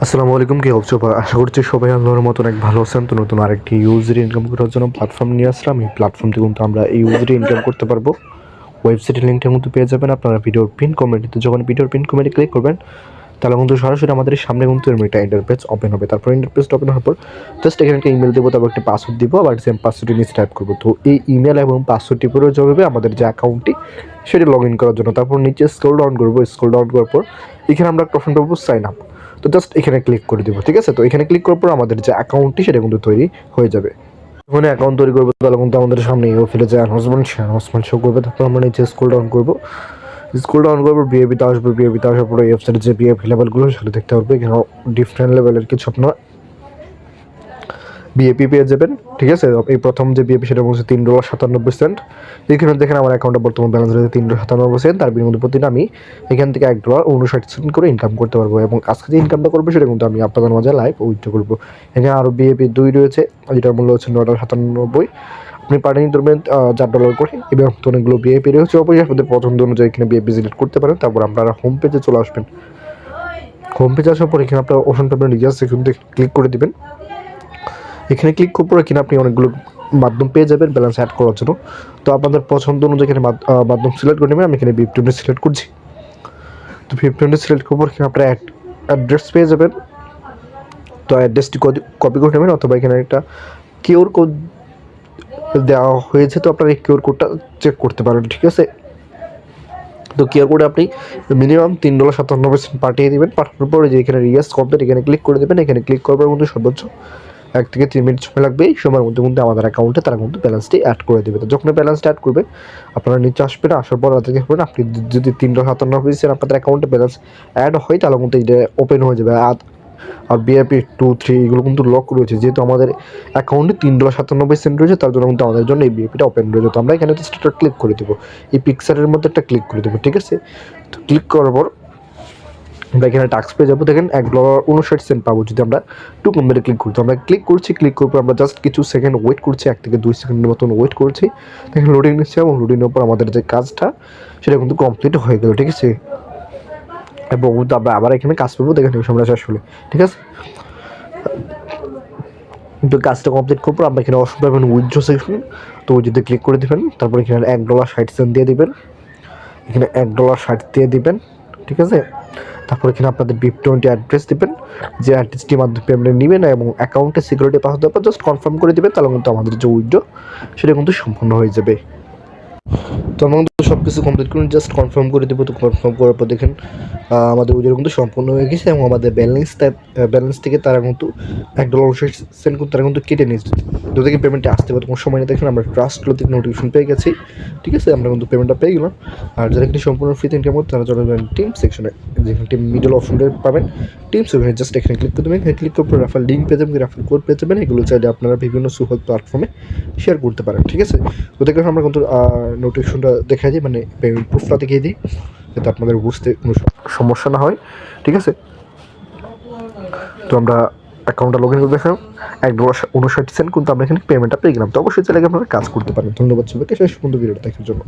আসসালামু আলাইকুম, কি অবস্থা? আশা করছি সবাই আল্লাহর মতন এক ভালো আছেন। তো নতুন আরেকটি ইউজার ইনকাম করার জন্য প্ল্যাটফর্ম নিয়ে আসলাম। এই প্ল্যাটফর্ম থেকে কিন্তু আমরা এই ইউজার ইনকাম করতে পারবো। ওয়েবসাইটের লিঙ্কটা কিন্তু পেয়ে যাবেন আপনারা ভিডিওর পিন কমেন্টে। যখন ভিডিওর পিন কমেন্টে ক্লিক করবেন তাহলে কিন্তু সরাসরি আমাদের সামনে কিন্তু এরকম একটা ইন্টারফেস ওপেন হবে। তারপর ইন্টারফেসটা ওপেন হওয়ার পর জাস্ট এখানে একটা ইমেল দেবো, তারপর একটা পাসওয়ার্ড দিব, আবার সেম পাসওয়ার্ডটি নিচে টাইপ করবো। তো এই ইমেল এবং পাসওয়ার্ডটি প্রয়োজন হবে আমাদের যে অ্যাকাউন্টটি সেটি লগ ইন করার জন্য। তারপর নিচে স্ক্রল ডাউন করবো, স্ক্রল ডাউন করার পর এখানে আমরা একটা অপশন পাবো সাইন আপ। তো জাস্ট এখানে ক্লিক করে দেবো, ঠিক আছে? তো এখানে ক্লিক করার পর আমাদের যে অ্যাকাউন্টটি সেটা কিন্তু তৈরি হয়ে যাবে। যখন অ্যাকাউন্ট তৈরি করবো তাহলে কিন্তু আমাদের সামনে ইউ ফেলে যে অ্যানাউন্সমেন্ট শো করবে। তারপর আমরা নিচে স্ক্রল ডাউন করবো, স্ক্রল ডাউন করবো, বিএপিতে আসবে। বিএপিতে আসার পরে ওয়েবসাইটে যে বিএপি লেভেলগুলো সেটা দেখতে পারবে। এখানে ডিফারেন্ট লেভেলের কিছু আপনার বিএপি পেয়ে যাবেন, ঠিক আছে? এই প্রথম যে বিএপি সেটা বলছে $3.97। এখানে দেখেন আমার অ্যাকাউন্টে বর্তমান ব্যালেন্স রয়েছে $3.97। তার বিনিময়ে প্রতিদিন আমি এখান থেকে $1.59 করে ইনকাম করতে পারবো। এবং আজকে যে ইনকামটা করবো সেটা কিন্তু আমি আপনাদের মাঝে লাইভ উইথড্র করবো। এখানে আরও বিএপি 2 রয়েছে, যেটার মূল্য হচ্ছে $9.97। আপনি পার ডে ধরবেন $4 করে। এবং অনেকগুলো বিএপি রয়েছে, অবশ্যই আপনাদের পছন্দ অনুযায়ী এখানে বিএপি সিলেক্ট করতে পারেন। তারপর আপনারা হোম পেজে চলে আসবেন। হোম পেজে আসার পর এখানে আপনার অপশন পাবেন রিচার্জ, সেখান থেকে ক্লিক করে দেবেন। এখানে ক্লিক করার পরে কিনা আপনি অনেকগুলো মাধ্যম পেয়ে যাবেন ব্যালেন্স অ্যাড করার জন্য। তো আপনাদের পছন্দ অনুযায়ী এখানে মাধ্যম সিলেক্ট করে নেবেন। আমি এখানে VIP20 সিলেক্ট করছি। তো VIP20 সিলেক্ট করার পর এখানে আপনারা অ্যাড্রেস পেয়ে যাবেন। তো অ্যাড্রেসটি কপি করে নেবেন, অথবা এখানে একটা কিউআর কোড দেওয়া হয়েছে, তো আপনারা এই কিউআর কোডটা চেক করতে পারেন, ঠিক আছে? তো কিউআর কোডে আপনি মিনিমাম $3.97 পাঠিয়ে দেবেন। পাঠানোর পরে যে এখানে রিচার্জ কমপ্লিট এখানে ক্লিক করে দেবেন। এখানে ক্লিক করার মধ্যে সর্বোচ্চ 1 থেকে 3 মিনিট সময় লাগবে। এই সময়ের মধ্যে কিন্তু আমাদের অ্যাকাউন্টে তারা কিন্তু ব্যালেন্সটি অ্যাড করে দেবে। তো যখন ব্যালেন্সটা অ্যাড করবে আপনারা নিচে আসবেন, আসার পর তাদেরকে বলবেন আপনি যদি $3.97 আপনাদের অ্যাকাউন্টে ব্যালেন্স অ্যাড হয় তাহলে কিন্তু এটা ওপেন হয়ে যাবে। আর বিআইপি 2, 3 এগুলো কিন্তু লক রয়েছে, যেহেতু আমাদের অ্যাকাউন্টে $3.97 রয়েছে, তার জন্য কিন্তু আমাদের জন্য এই বিএপিটা ওপেন রয়েছে। তো আমরা এখানে জাস্ট একটা ক্লিক করে দেবো, এই পিকচারের মধ্যে একটা ক্লিক করে দেবো, ঠিক আছে? তো ক্লিক করার পর আমরা এখানে টাস্ক পেয়ে যাবো। দেখেন $1.59 পাবো যদি আমরা টু কম্বারে ক্লিক করি। তো আমরা ক্লিক করছি, ক্লিক করার পর আমরা জাস্ট কিছু সেকেন্ড ওয়েট করছি, 1 থেকে 2 সেকেন্ডের মতন ওয়েট করছি। দেখেন লোডিং নিচ্ছে, এবং লোডিংয়ের পর আমাদের যে কাজটা সেটা কিন্তু কমপ্লিট হয়ে গেল, ঠিক আছে? এবং আমরা আবার এখানে কাজ করবো, দেখেন এই সময়টা শেষ হলে, ঠিক আছে? তো কাজটা কমপ্লিট করার পর আমরা এখানে অপশন পাবেন উইথড্র সেকশন। তো যদি ক্লিক করে দেবেন, তারপর এখানে $1.60 দিয়ে দেবেন। এখানে $1.60 দিয়ে দিবেন, ঠিক আছে? তারপর এখানে আপনাদের VIP20 অ্যাড্রেস দেবেন, যে অ্যাড্রেসটির মাধ্যমে পেমেন্ট নেবেন, এবং অ্যাকাউন্টে সিকিউরিটি পাসওয়ার্ড দেওয়ার পর জাস্ট কনফার্ম করে দেবেন। তাহলে কিন্তু আমাদের যে উইথড্র সেটা কিন্তু সম্পূর্ণ হয়ে যাবে। তো আমরা কিন্তু সব কিছু কমপ্লিট করে জাস্ট কনফার্ম করে দেবো। তো কনফার্ম করার পর দেখেন আমাদের উইথড্র কিন্তু সম্পূর্ণ হয়ে গেছে, এবং আমাদের ব্যালেন্স থেকে তারা কিন্তু $1.60 কিন্তু তারা কিন্তু কেটে নিয়েছে। তো থেকে পেমেন্টটা আসতে পারে কোনো সময় না। দেখেন আমরা ট্রাস্ট থেকে নোটিফিকেশন পেয়ে গেছি, ঠিক আছে? আমরা কিন্তু পেমেন্টটা পেয়ে গেলাম। আর যারা কিন্তু সম্পূর্ণ ফ্রিতে ইনকাম করতে তারা চলে যাবেন টিম সেকশনে, যেখানে টিম মিডল অপশনটা পাবেন টিম সেকশনে। জাস্ট এখানে ক্লিক করে দেবেন। এখানে ক্লিক করার পর রেফার লিঙ্ক পেয়ে যাবেন, রেফার কোড পেয়ে যাবেন। এগুলো চাইলে আপনারা বিভিন্ন সুহল প্ল্যাটফর্মে শেয়ার করতে পারেন, ঠিক আছে? তো দেখেন আমরা কিন্তু নোটিফিকেশনটা দেখা যায়, মানে পেমেন্ট প্রুফটা দেখিয়ে দিই, যাতে আপনাদের বুঝতে কোনো সমস্যা না হয়, ঠিক আছে? তো আমরা অ্যাকাউন্টটা লগ ইন করে দেখলাম $1.59 কিন্তু আমরা এখানে পেমেন্টটা পেয়ে গেলাম। তো অবশ্যই চাইলে আপনারা কাজ করতে পারেন। ধন্যবাদ সবাইকে শেষ পর্যন্ত ভিডিওটা দেখার জন্য।